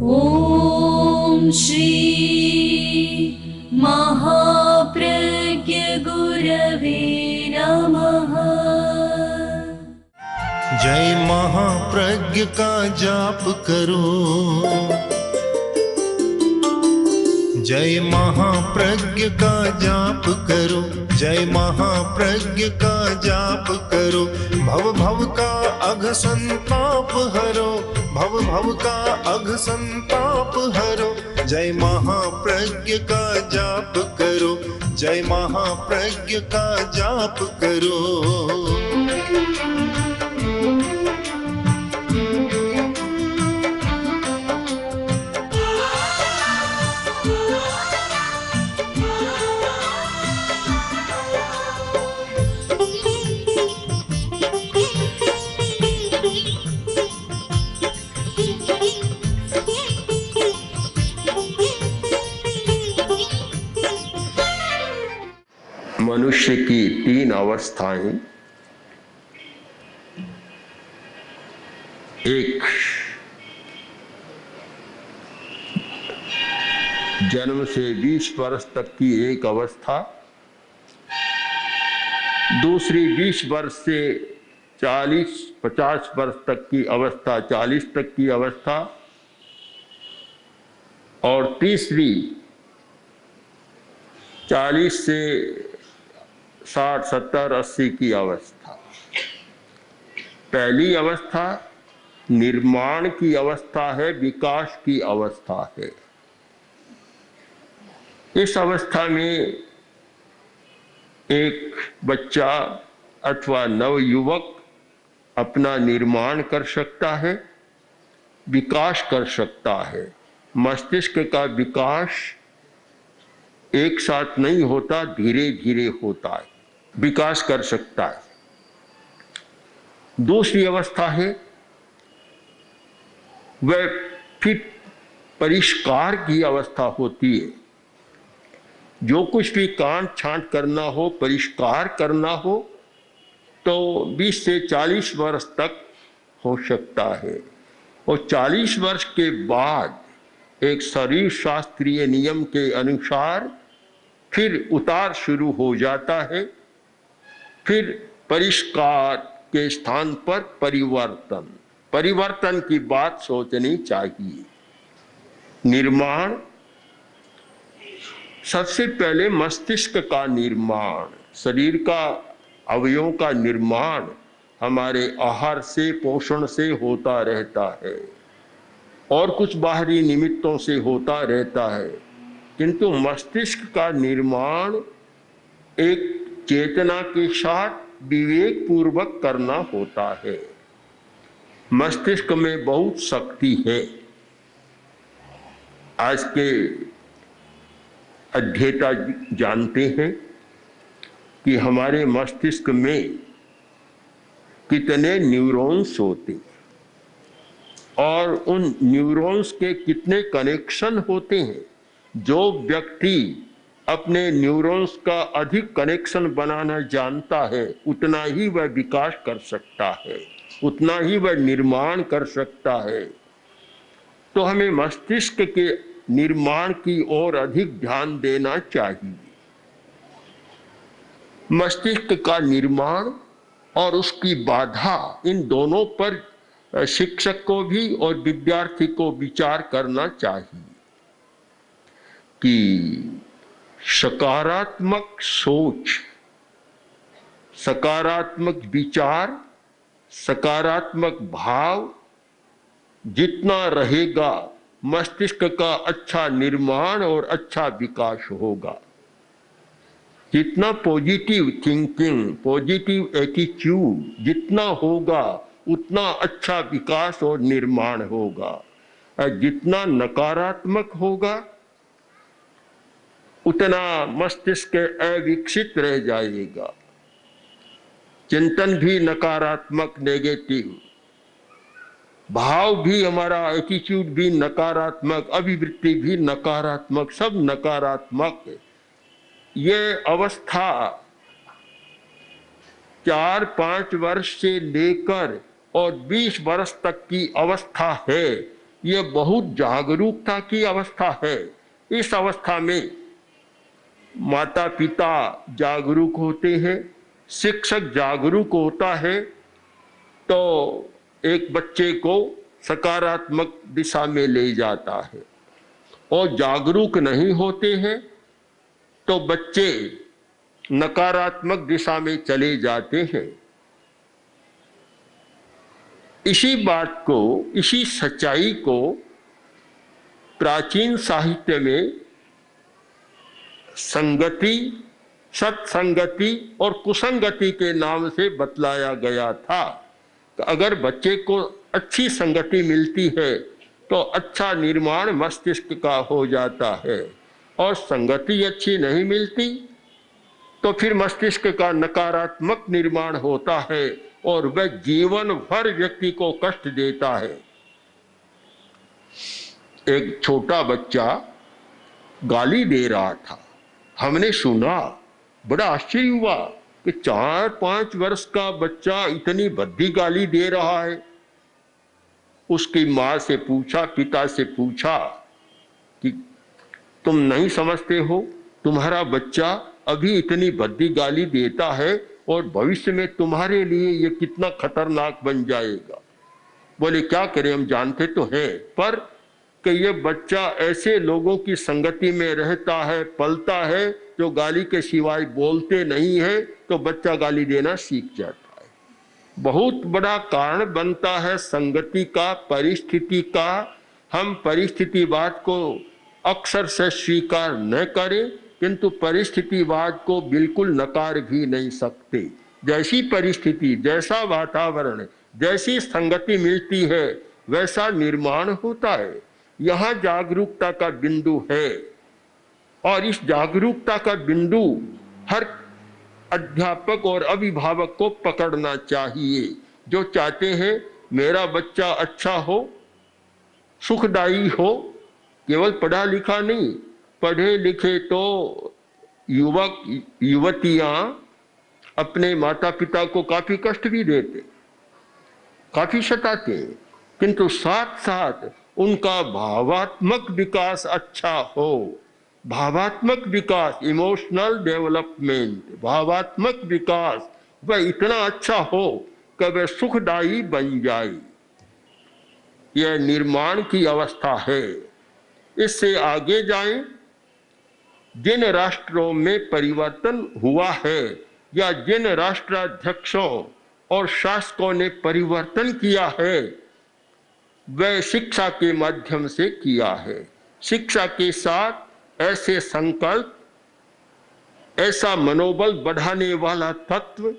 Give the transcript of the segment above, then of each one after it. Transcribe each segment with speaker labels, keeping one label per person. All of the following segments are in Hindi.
Speaker 1: ॐ श्री महाप्रज्ञ गुरवे नमः।
Speaker 2: जय महाप्रज्ञ का जाप करो, जय महाप्रज्ञ का जाप करो, जय महाप्रज्ञ का जाप करो। भव भव का अघ संताप हरो, भव भव का अघ संताप हरो। जय महाप्रज्ञ का जाप करो, जय महाप्रज्ञ का जाप करो।
Speaker 3: मनुष्य की तीन अवस्थाएं, एक जन्म से 20 वर्ष तक की एक अवस्था, दूसरी 20 वर्ष से 40-50 वर्ष तक की अवस्था, 40 तक की अवस्था, और तीसरी 40 से 60, 70, 80 की अवस्था। पहली अवस्था निर्माण की अवस्था है, विकास की अवस्था है। इस अवस्था में एक बच्चा अथवा नवयुवक अपना निर्माण कर सकता है, विकास कर सकता है। मस्तिष्क का विकास एक साथ नहीं होता, धीरे धीरे होता है, विकास कर सकता है। दूसरी अवस्था है वह फिर परिष्कार की अवस्था होती है। जो कुछ भी काट छांट करना हो, परिष्कार करना हो, तो 20 से 40 वर्ष तक हो सकता है। और 40 वर्ष के बाद एक शरीर शास्त्रीय नियम के अनुसार फिर उतार शुरू हो जाता है। फिर परिष्कार के स्थान पर परिवर्तन, परिवर्तन की बात सोचनी चाहिए। निर्माण, सबसे पहले मस्तिष्क का निर्माण, शरीर का अवयवों का निर्माण हमारे आहार से, पोषण से होता रहता है और कुछ बाहरी निमित्तों से होता रहता है। किंतु मस्तिष्क का निर्माण एक चेतना के साथ विवेक पूर्वक करना होता है। मस्तिष्क में बहुत शक्ति है। आज के अध्येता जानते हैं कि हमारे मस्तिष्क में कितने न्यूरॉन्स होते हैं और उन न्यूरॉन्स के कितने कनेक्शन होते हैं। जो व्यक्ति अपने न्यूरॉन्स का अधिक कनेक्शन बनाना जानता है, उतना ही वह विकास कर सकता है, उतना ही वह निर्माण कर सकता है। तो हमें मस्तिष्क के निर्माण की ओर अधिक ध्यान देना चाहिए। मस्तिष्क का निर्माण और उसकी बाधा, इन दोनों पर शिक्षक को भी और विद्यार्थी को विचार करना चाहिए कि सकारात्मक सोच, सकारात्मक विचार, सकारात्मक भाव जितना रहेगा, मस्तिष्क का अच्छा निर्माण और अच्छा विकास होगा। जितना पॉजिटिव थिंकिंग, पॉजिटिव एटीट्यूड जितना होगा, उतना अच्छा विकास और निर्माण होगा। और जितना नकारात्मक होगा, उतना मस्तिष्क अविकसित रह जाएगा। चिंतन भी नकारात्मक, नेगेटिव, भाव भी, हमारा एटीट्यूड भी नकारात्मक, अभिवृत्ति भी नकारात्मक, सब नकारात्मक। ये अवस्था 4-5 वर्ष से लेकर और 20 वर्ष तक की अवस्था है। ये बहुत जागरूकता की अवस्था है। इस अवस्था में माता पिता जागरूक होते हैं, शिक्षक जागरूक होता है, तो एक बच्चे को सकारात्मक दिशा में ले जाता है। और जागरूक नहीं होते हैं तो बच्चे नकारात्मक दिशा में चले जाते हैं। इसी बात को, इसी सच्चाई को प्राचीन साहित्य में संगति, सत्संगति और कुसंगति के नाम से बतलाया गया था। तो अगर बच्चे को अच्छी संगति मिलती है तो अच्छा निर्माण मस्तिष्क का हो जाता है, और संगति अच्छी नहीं मिलती तो फिर मस्तिष्क का नकारात्मक निर्माण होता है और वह जीवन भर व्यक्ति को कष्ट देता है। एक छोटा बच्चा गाली दे रहा था, हमने सुना, बड़ा आश्चर्य हुआ कि 4-5 वर्ष का बच्चा इतनी भद्दी गाली दे रहा है। उसकी माँ से पूछा, पिता से पूछा कि तुम नहीं समझते हो, तुम्हारा बच्चा अभी इतनी भद्दी गाली देता है और भविष्य में तुम्हारे लिए ये कितना खतरनाक बन जाएगा। बोले क्या करें, हम जानते तो हैं, पर कि ये बच्चा ऐसे लोगों की संगति में रहता है, पलता है, जो गाली के सिवाय बोलते नहीं है, तो बच्चा गाली देना सीख जाता है। बहुत बड़ा कारण बनता है संगति का, परिस्थिति का। हम परिस्थितिवाद को अक्सर से स्वीकार न करें, किंतु परिस्थितिवाद को बिल्कुल नकार भी नहीं सकते। जैसी परिस्थिति, जैसा वातावरण, जैसी संगति मिलती है, वैसा निर्माण होता है। यहाँ जागरूकता का बिंदु है, और इस जागरूकता का बिंदु हर अध्यापक और अभिभावक को पकड़ना चाहिए, जो चाहते हैं मेरा बच्चा अच्छा हो, सुखदायी हो। केवल पढ़ा लिखा नहीं, पढ़े लिखे तो युवक युवतियां अपने माता पिता को काफी कष्ट भी देते, काफी सताते, किंतु साथ साथ उनका भावात्मक विकास अच्छा हो। भावात्मक विकास, इमोशनल डेवलपमेंट, भावात्मक विकास वह इतना अच्छा हो कि वह सुखदायी बन जाए। यह निर्माण की अवस्था है। इससे आगे जाएं, जिन राष्ट्रों में परिवर्तन हुआ है या जिन राष्ट्राध्यक्षों और शासकों ने परिवर्तन किया है, वह शिक्षा के माध्यम से किया है। शिक्षा के साथ ऐसे संकल्प, ऐसा मनोबल बढ़ाने वाला तत्व,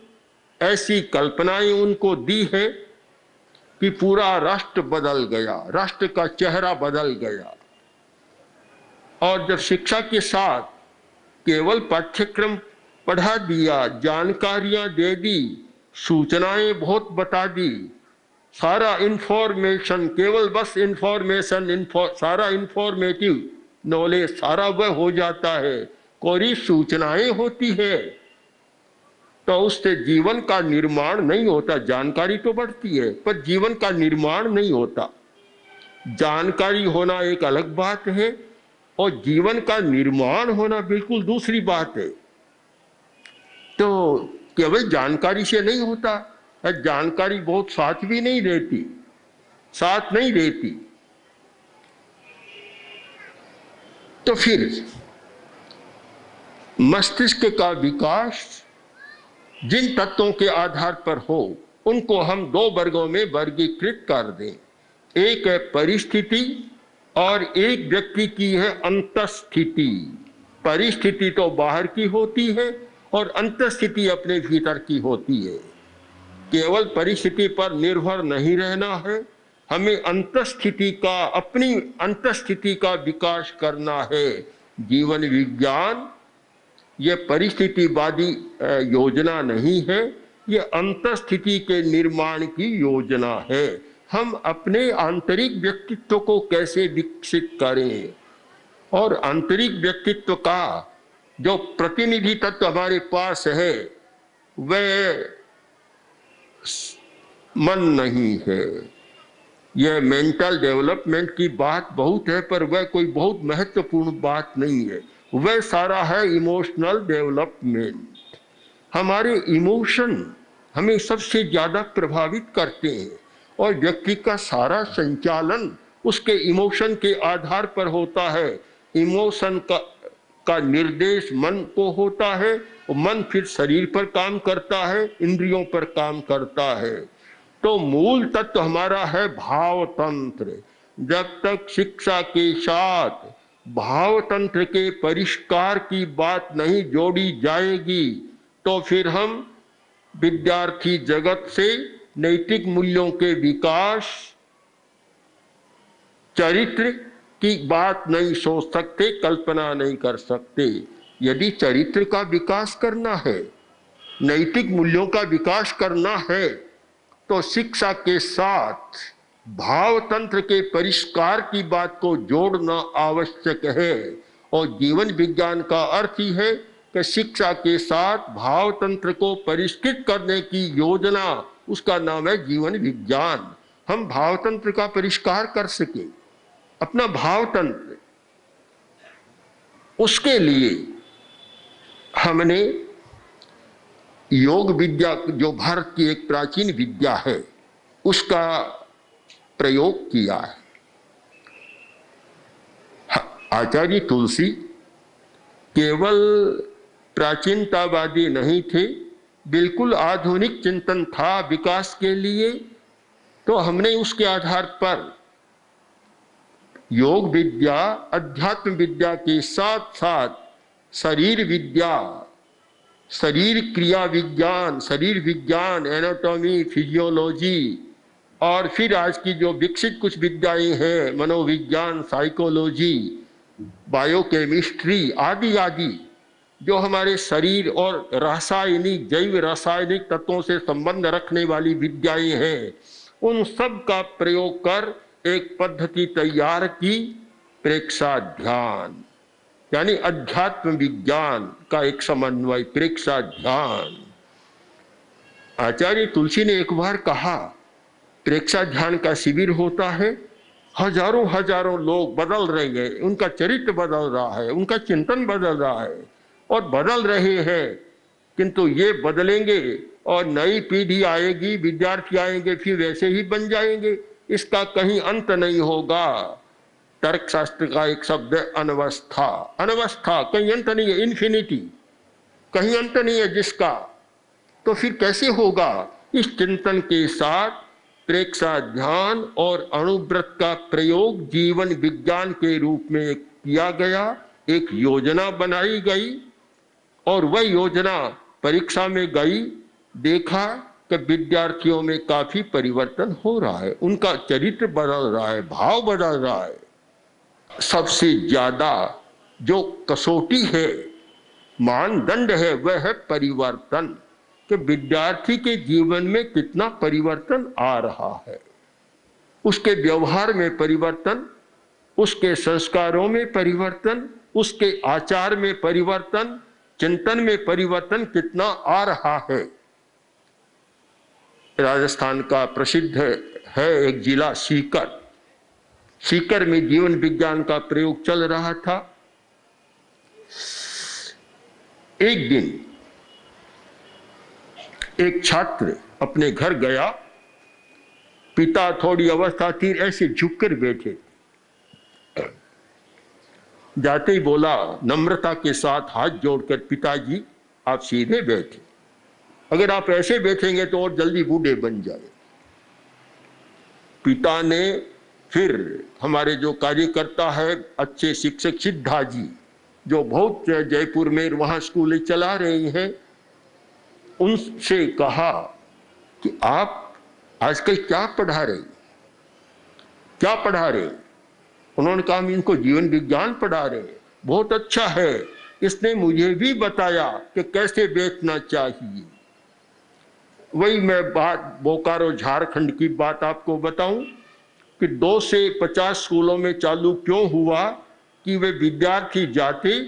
Speaker 3: ऐसी कल्पनाएं उनको दी है कि पूरा राष्ट्र बदल गया, राष्ट्र का चेहरा बदल गया। और जब शिक्षा के साथ केवल पाठ्यक्रम पढ़ा दिया, जानकारियां दे दी, सूचनाएं बहुत बता दी, सारा इंफॉर्मेशन, केवल बस इंफॉर्मेशन, सारा इंफॉर्मेटिव नॉलेज सारा वह हो जाता है, कोई सूचनाएं होती है, तो उससे जीवन का निर्माण नहीं होता। जानकारी तो बढ़ती है पर जीवन का निर्माण नहीं होता। जानकारी होना एक अलग बात है और जीवन का निर्माण होना बिल्कुल दूसरी बात है। तो केवल जानकारी से नहीं होता, जानकारी बहुत साथ भी नहीं देती, साथ नहीं देती। तो फिर मस्तिष्क का विकास जिन तत्वों के आधार पर हो, उनको हम 2 वर्गों में वर्गीकृत कर दें। एक है परिस्थिति और एक व्यक्ति की है अंतस्थिति। परिस्थिति तो बाहर की होती है और अंतस्थिति अपने भीतर की होती है। केवल परिस्थिति पर निर्भर नहीं रहना है, हमें अंतस्थिति का, अपनी अंतस्थिति का विकास करना है। जीवन विज्ञान ये परिस्थितिवादी योजना नहीं है, ये अंतस्थिति के निर्माण की योजना है। हम अपने आंतरिक व्यक्तित्व को कैसे विकसित करें, और आंतरिक व्यक्तित्व का जो प्रतिनिधि तत्व हमारे पास है वह मन नहीं है, यह मेंटल डेवलपमेंट की बात बहुत है, पर वह कोई बहुत महत्वपूर्ण बात नहीं है। वह सारा है इमोशनल डेवलपमेंट। हमारे इमोशन हमें सबसे ज्यादा प्रभावित करते हैं और व्यक्ति का सारा संचालन उसके इमोशन के आधार पर होता है। इमोशन का निर्देश मन को होता है और मन फिर शरीर पर काम करता है, इंद्रियों पर काम करता है। तो मूल तत्व हमारा है भाव तंत्र। जब तक शिक्षा के साथ भाव तंत्र के परिष्कार की बात नहीं जोड़ी जाएगी तो फिर हम विद्यार्थी जगत से नैतिक मूल्यों के विकास, चरित्र की बात नहीं सोच सकते, कल्पना नहीं कर सकते। यदि चरित्र का विकास करना है, नैतिक मूल्यों का विकास करना है, तो शिक्षा के साथ भाव तंत्र के परिष्कार की बात को जोड़ना आवश्यक है। और जीवन विज्ञान का अर्थ ही है कि शिक्षा के साथ भाव तंत्र को परिष्कृत करने की योजना, उसका नाम है जीवन विज्ञान। हम भाव तंत्र का परिष्कार कर सके, अपना भाव तंत्र, उसके लिए हमने योग विद्या, जो भारत की एक प्राचीन विद्या है, उसका प्रयोग किया है। आचार्य तुलसी केवल प्राचीनतावादी नहीं थे, बिल्कुल आधुनिक चिंतन था विकास के लिए। तो हमने उसके आधार पर योग विद्या, अध्यात्म विद्या के साथ साथ शरीर विद्या, शरीर क्रिया विज्ञान, शरीर विज्ञान, एनाटॉमी, फिजियोलॉजी, और फिर आज की जो विकसित कुछ विद्याएं हैं, मनोविज्ञान, साइकोलॉजी, बायोकेमिस्ट्री आदि आदि, जो हमारे शरीर और रासायनिक, जैव रासायनिक तत्वों से संबंध रखने वाली विद्याएं हैं, उन सब का प्रयोग कर एक पद्धति तैयार की, प्रेक्षाध्यान, यानी अध्यात्म विज्ञान का एक समन्वय, प्रेक्षाध्यान। आचार्य तुलसी ने एक बार कहा, प्रेक्षाध्यान का शिविर होता है, हजारों हजारों लोग बदल रहे हैं, उनका चरित्र बदल रहा है, उनका चिंतन बदल रहा है और बदल रहे हैं, किंतु ये बदलेंगे और नई पीढ़ी आएगी, विद्यार्थी आएंगे, फिर वैसे ही बन जाएंगे, इसका कहीं अंत नहीं होगा। तर्कशास्त्र का एक शब्द है अनवस्था। अनवस्था, कहीं अंत नहीं है, इन्फिनिटी, कहीं अंत नहीं है जिसका। तो फिर कैसे होगा? इस चिंतन के साथ प्रेक्षाध्यान और अणुव्रत का प्रयोग जीवन विज्ञान के रूप में किया गया, एक योजना बनाई गई और वह योजना परीक्षा में गई। देखा कि विद्यार्थियों में काफी परिवर्तन हो रहा है, उनका चरित्र बदल रहा है, भाव बदल रहा है। सबसे ज्यादा जो कसौटी है, मानदंड है, वह है परिवर्तन, कि विद्यार्थी के जीवन में कितना परिवर्तन आ रहा है, उसके व्यवहार में परिवर्तन, उसके संस्कारों में परिवर्तन, उसके आचार में परिवर्तन, चिंतन में परिवर्तन कितना आ रहा है। राजस्थान का प्रसिद्ध है एक जिला सीकर, सीकर में जीवन विज्ञान का प्रयोग चल रहा था। एक दिन एक छात्र अपने घर गया, पिता थोड़ी अवस्था थी, ऐसे झुककर बैठे, जाते ही बोला नम्रता के साथ हाथ जोड़कर, पिताजी आप सीधे बैठे, अगर आप ऐसे बैठेंगे तो और जल्दी बूढ़े बन जाए। पिता ने फिर हमारे जो कार्यकर्ता है, अच्छे शिक्षक सिद्धा जी, जो बहुत जयपुर में वहां स्कूल चला रही हैं, उनसे कहा कि आप आजकल क्या पढ़ा रहे, क्या पढ़ा रहे? उन्होंने कहा हम इनको जीवन विज्ञान पढ़ा रहे हैं। बहुत अच्छा है, इसने मुझे भी बताया कि कैसे बेचना चाहिए। वही मैं बात बोकारो झारखंड की बात आपको बताऊं कि 2 से 50 स्कूलों में चालू क्यों हुआ कि वे विद्यार्थी जाते,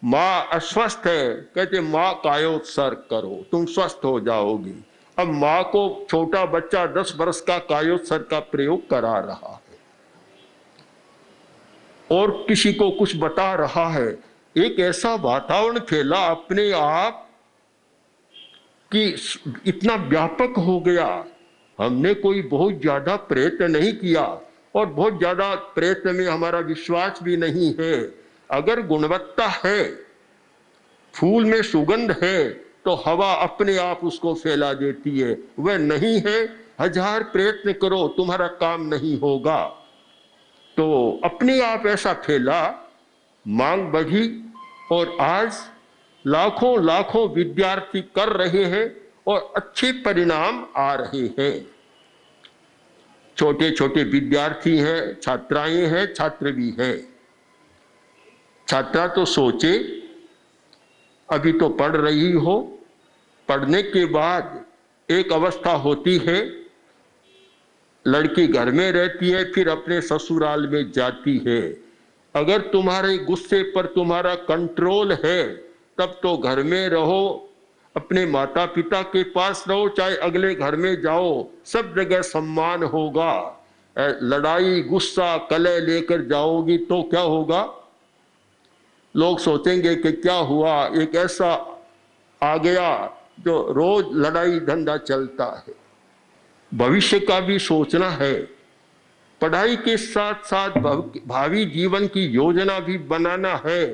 Speaker 3: माँ अस्वस्थ है, कहते माँ कायोत्सर्ग करो, तुम स्वस्थ हो जाओगी, अब माँ को छोटा बच्चा 10 वर्ष का कायोत्सर्ग का प्रयोग करा रहा है और किसी को कुछ बता रहा है। एक ऐसा वातावरण फैला अपने आप कि इतना व्यापक हो गया। हमने कोई बहुत ज्यादा प्रयत्न नहीं किया और बहुत ज्यादा प्रयत्न में हमारा विश्वास भी नहीं है। अगर गुणवत्ता है, फूल में सुगंध है, तो हवा अपने आप उसको फैला देती है। वह नहीं है, 1000 प्रयत्न करो तुम्हारा काम नहीं होगा। तो अपने आप ऐसा फैला, मांग बढ़ी और आज लाखों लाखों विद्यार्थी कर रहे हैं और अच्छे परिणाम आ रहे हैं। छोटे छोटे विद्यार्थी हैं, छात्राएं हैं, छात्र भी हैं। छात्रा तो सोचे, अभी तो पढ़ रही हो, पढ़ने के बाद एक अवस्था होती है, लड़की घर में रहती है, फिर अपने ससुराल में जाती है। अगर तुम्हारे गुस्से पर तुम्हारा कंट्रोल है तब तो घर में रहो, अपने माता पिता के पास रहो, चाहे अगले घर में जाओ, सब जगह सम्मान होगा। लड़ाई, गुस्सा, कलह लेकर जाओगी तो क्या होगा? लोग सोचेंगे कि क्या हुआ, एक ऐसा आ गया जो रोज लड़ाई धंधा चलता है। भविष्य का भी सोचना है, पढ़ाई के साथ साथ भावी जीवन की योजना भी बनाना है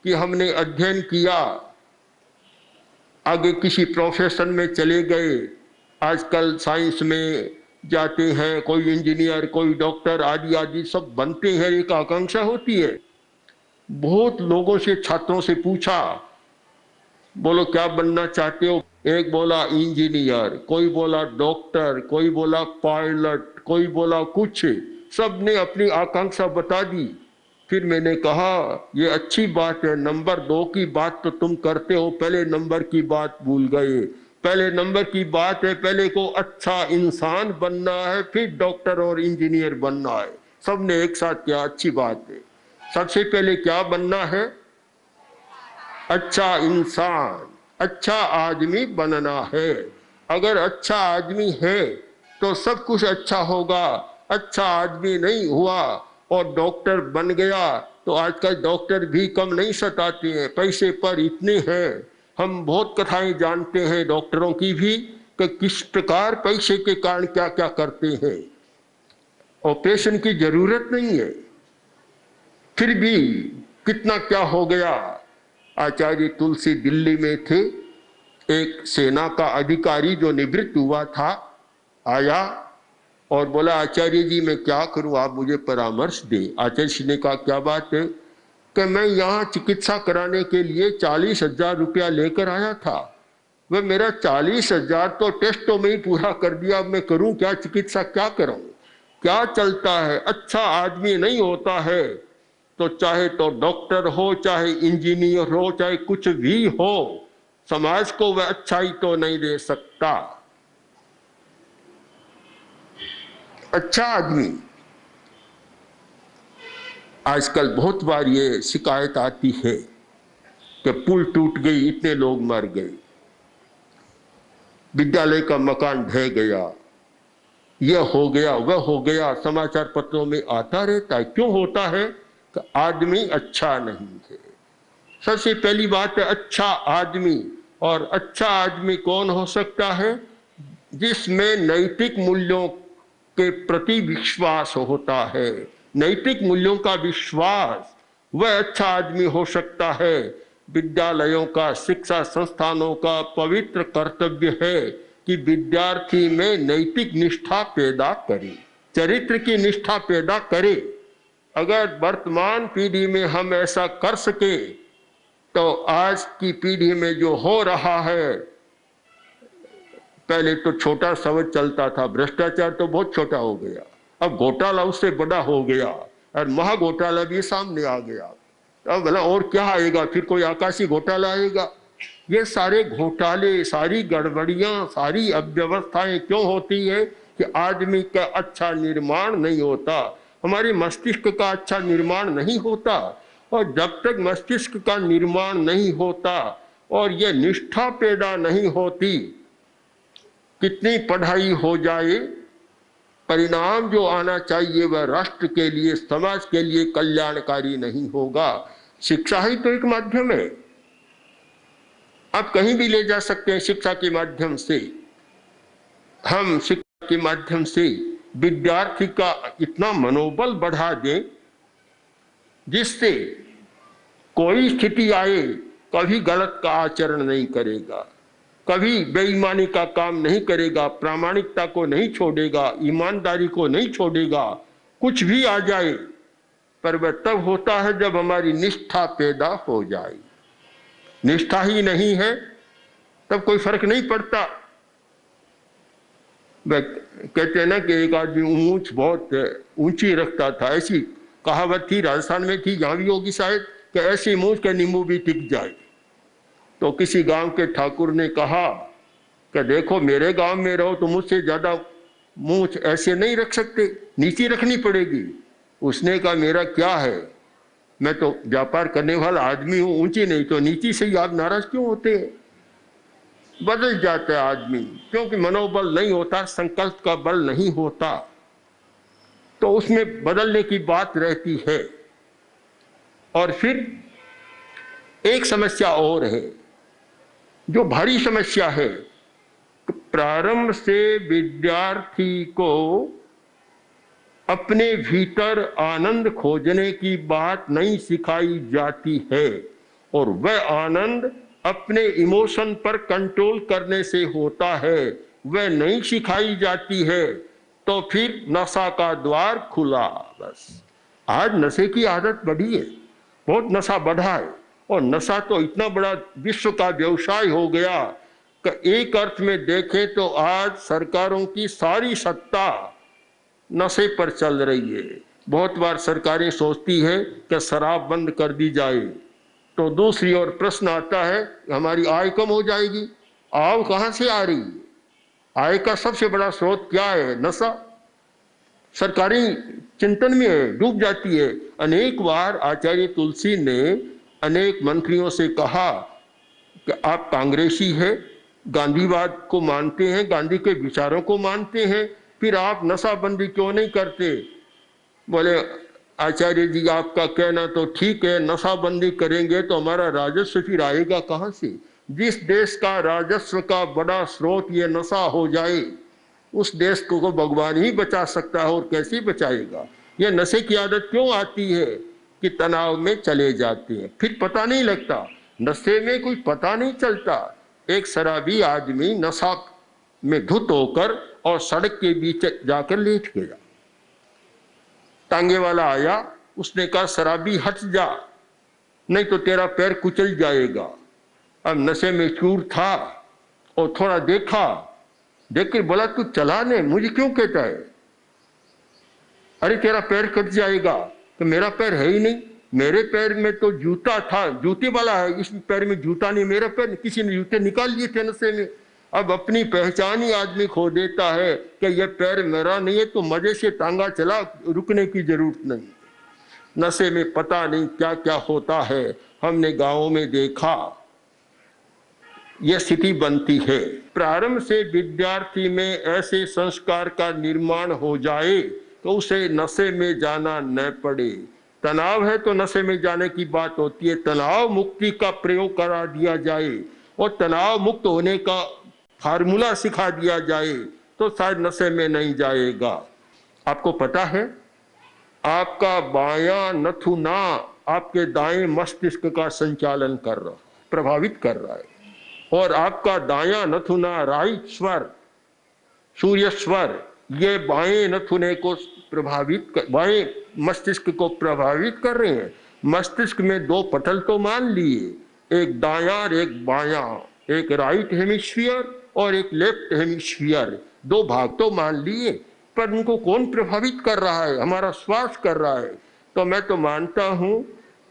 Speaker 3: कि हमने अध्ययन किया, आगे किसी प्रोफेशन में चले गए। आजकल साइंस में जाते हैं, कोई इंजीनियर, कोई डॉक्टर आदि आदि सब बनते हैं, एक आकांक्षा होती है। बहुत लोगों से, छात्रों से पूछा, बोलो क्या बनना चाहते हो? एक बोला इंजीनियर, कोई बोला डॉक्टर, कोई बोला पायलट, कोई बोला कुछ। सब ने अपनी आकांक्षा बता दी। फिर मैंने कहा ये अच्छी बात है, नंबर 2 की बात तो तुम करते हो, पहले नंबर की बात भूल गए। पहले नंबर की बात है, पहले को अच्छा इंसान बनना है, फिर डॉक्टर और इंजीनियर बनना है। सबने एक साथ किया, अच्छी बात है। सबसे पहले क्या बनना है? अच्छा इंसान, अच्छा आदमी बनना है। अगर अच्छा आदमी है तो सब कुछ अच्छा होगा। अच्छा आदमी नहीं हुआ और डॉक्टर बन गया तो आजकल डॉक्टर भी कम नहीं सताते हैं, पैसे पर इतने हैं। हम बहुत कथाएं जानते हैं डॉक्टरों की भी कि किस प्रकार पैसे के कारण क्या क्या करते हैं। ऑपरेशन की जरूरत नहीं है, फिर भी कितना क्या हो गया। आचार्य तुलसी दिल्ली में थे, एक सेना का अधिकारी जो निवृत्त हुआ था आया और बोला आचार्य जी मैं क्या करूं, आप मुझे परामर्श दें। आचार्य जी ने कहा क्या बात है? कि मैं यहाँ चिकित्सा कराने के लिए 40,000 रुपया लेकर आया था, वह मेरा 40,000 तो टेस्टों में ही पूरा कर दिया। अब मैं करूं क्या, चिकित्सा क्या करूं? क्या चलता है? अच्छा आदमी नहीं होता है तो चाहे तो डॉक्टर हो, चाहे इंजीनियर हो, चाहे कुछ भी हो, समाज को वह अच्छाई तो नहीं दे सकता। अच्छा आदमी, आजकल बहुत बार ये शिकायत आती है कि पुल टूट गई, इतने लोग मर गए, विद्यालय का मकान ढह गया, यह हो गया, वह हो गया, समाचार पत्रों में आता रहता है। क्यों होता है? कि आदमी अच्छा नहीं है। सबसे पहली बात है अच्छा आदमी। और अच्छा आदमी कौन हो सकता है? जिसमें नैतिक मूल्यों के प्रति विश्वास होता है, नैतिक मूल्यों का विश्वास, वह अच्छा आदमी हो सकता है। विद्यालयों का, शिक्षा संस्थानों का पवित्र कर्तव्य है कि विद्यार्थी में नैतिक निष्ठा पैदा करे, चरित्र की निष्ठा पैदा करे। अगर वर्तमान पीढ़ी में हम ऐसा कर सके तो आज की पीढ़ी में जो हो रहा है, पहले तो छोटा शब्द चलता था, भ्रष्टाचार तो बहुत छोटा हो गया, अब घोटाला उससे बड़ा हो गया और महाघोटाला भी सामने आ गया। अब भला और क्या आएगा? फिर कोई आकाशी घोटाला आएगा? ये सारे घोटाले, सारी गड़बड़ियां, सारी अव्यवस्थाएं क्यों होती है? कि आदमी का अच्छा निर्माण नहीं होता, हमारे मस्तिष्क का अच्छा निर्माण नहीं होता। और जब तक मस्तिष्क का निर्माण नहीं होता और ये निष्ठा पैदा नहीं होती कितनी पढ़ाई हो जाए, परिणाम जो आना चाहिए वह राष्ट्र के लिए, समाज के लिए कल्याणकारी नहीं होगा। शिक्षा ही तो एक माध्यम है, आप कहीं भी ले जा सकते हैं शिक्षा के माध्यम से। हम शिक्षा के माध्यम से विद्यार्थी का इतना मनोबल बढ़ा दें जिससे कोई स्थिति आए कभी गलत का आचरण नहीं करेगा, कभी बेईमानी का काम नहीं करेगा, प्रामाणिकता को नहीं छोड़ेगा, ईमानदारी को नहीं छोड़ेगा। कुछ भी आ जाए पर वह तब होता है जब हमारी निष्ठा पैदा हो जाए। निष्ठा ही नहीं है तब कोई फर्क नहीं पड़ता। वह कहते हैं ना कि एक आदमी ऊंच बहुत ऊंची रखता था, ऐसी कहावत थी, राजस्थान में थी, यहाँ भी होगी शायद, कि ऐसी मूंछ के नींबू भी टिक जाए। तो किसी गांव के ठाकुर ने कहा कि देखो मेरे गांव में रहो तो मुझसे ज्यादा मूंछ ऐसे नहीं रख सकते, नीची रखनी पड़ेगी। उसने कहा मेरा क्या है, मैं तो व्यापार करने वाला आदमी हूं, ऊंची नहीं तो नीची से ही आप नाराज क्यों होते हैं। बदल जाता है आदमी, क्योंकि मनोबल नहीं होता, संकल्प का बल नहीं होता, तो उसमें बदलने की बात रहती है। और फिर एक समस्या और है जो भारी समस्या है, प्रारंभ से विद्यार्थी को अपने भीतर आनंद खोजने की बात नहीं सिखाई जाती है, और वह आनंद अपने इमोशन पर कंट्रोल करने से होता है, वह नहीं सिखाई जाती है। तो फिर नशा का द्वार खुला। बस आज नशे की आदत बढ़ी है, बहुत नशा बढ़ा है, और नशा तो इतना बड़ा विश्व का व्यवसाय हो गया कि एक अर्थ में देखें तो आज सरकारों की सारी सत्ता नशे पर चल रही है। बहुत बार सरकारें सोचती है कि शराब बंद कर दी जाए, तो दूसरी ओर प्रश्न आता है हमारी आय कम हो जाएगी। आय कहाँ से आ रही है? आय का सबसे बड़ा स्रोत क्या है? नशा। सरकारी चिंतन में है, डूब जाती है। अनेक बार आचार्य तुलसी ने अनेक मंत्रियों से कहा कि आप कांग्रेसी है, गांधीवाद को मानते हैं, गांधी के विचारों को मानते हैं, फिर आप नशाबंदी क्यों नहीं करते? बोले आचार्य जी आपका कहना तो ठीक है, नशाबंदी करेंगे तो हमारा राजस्व फिर आएगा कहाँ से? जिस देश का राजस्व का बड़ा स्रोत ये नशा हो जाए, उस देश को भगवान ही बचा सकता है, और कैसे बचाएगा? ये नशे की आदत क्यों आती है कि तनाव में चले जाते हैं, फिर पता नहीं लगता। नशे में कोई पता नहीं चलता। एक शराबी आदमी नशा में धुत होकर और सड़क के बीच जाकर लेट गया। टांगे वाला आया, उसने कहा शराबी हट जा, नहीं तो तेरा पैर कुचल जाएगा। अब नशे में चूर था और थोड़ा देखा, देख कर बोला तू चला ने, मुझे क्यों कहता है? अरे तेरा पैर कट जाएगा। तो मेरा पैर है ही नहीं, मेरे पैर में तो जूता था, जूते वाला है, इस पैर में जूता नहीं, मेरा पैर किसी ने जूते निकाल लिए थे नशे में। अब अपनी पहचान ही आदमी खो देता है कि यह पैर मेरा नहीं है, तो मजे से टांगा चला, रुकने की जरूरत नहीं। नशे में पता नहीं क्या क्या होता है। हमने गांवों में देखा यह स्थिति बनती है। प्रारंभ से विद्यार्थी में ऐसे संस्कार का निर्माण हो जाए तो उसे नशे में जाना न पड़े। तनाव है तो नशे में जाने की बात होती है, तनाव मुक्ति का प्रयोग करा दिया जाए और तनाव मुक्त होने का फार्मूला सिखा दिया जाए तो शायद नशे में नहीं जाएगा। आपको पता है आपका बायां नथुना आपके दाएं मस्तिष्क का संचालन कर रहा, प्रभावित कर रहा है, और आपका दायां नथुना राइट स्वर, सूर्य स्वर, ये बाएं नथुने को बाएं मस्तिष्क को प्रभावित कर रहे हैं। मस्तिष्क में दो पटल तो मान लिए, एक दायां और एक बायां, एक राइट हेमिस्फीयर और एक लेफ्ट हेमिस्फीयर, दो भाग तो मान लिए, पर उनको कौन प्रभावित कर रहा है? हमारा श्वास कर रहा है। तो मैं तो मानता हूं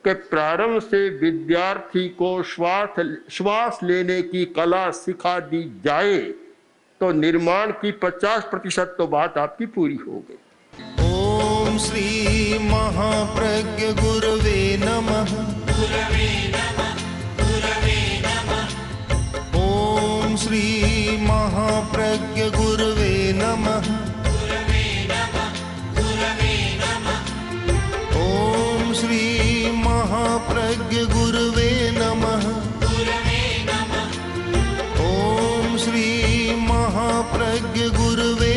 Speaker 3: कि प्रारंभ से विद्यार्थी को श्वास लेने की कला सिखा दी जाए तो निर्माण की 50% तो बात आपकी पूरी हो गई।
Speaker 2: ओम श्री महाप्रज्ञ गुरवे नमः। गुरवे नमः, गुरवे नमः। ओम श्री महाप्रज्ञ श्री महाप्रज्ञ गुरवे नमः। ओम श्री महाप्रज्ञ गुरवे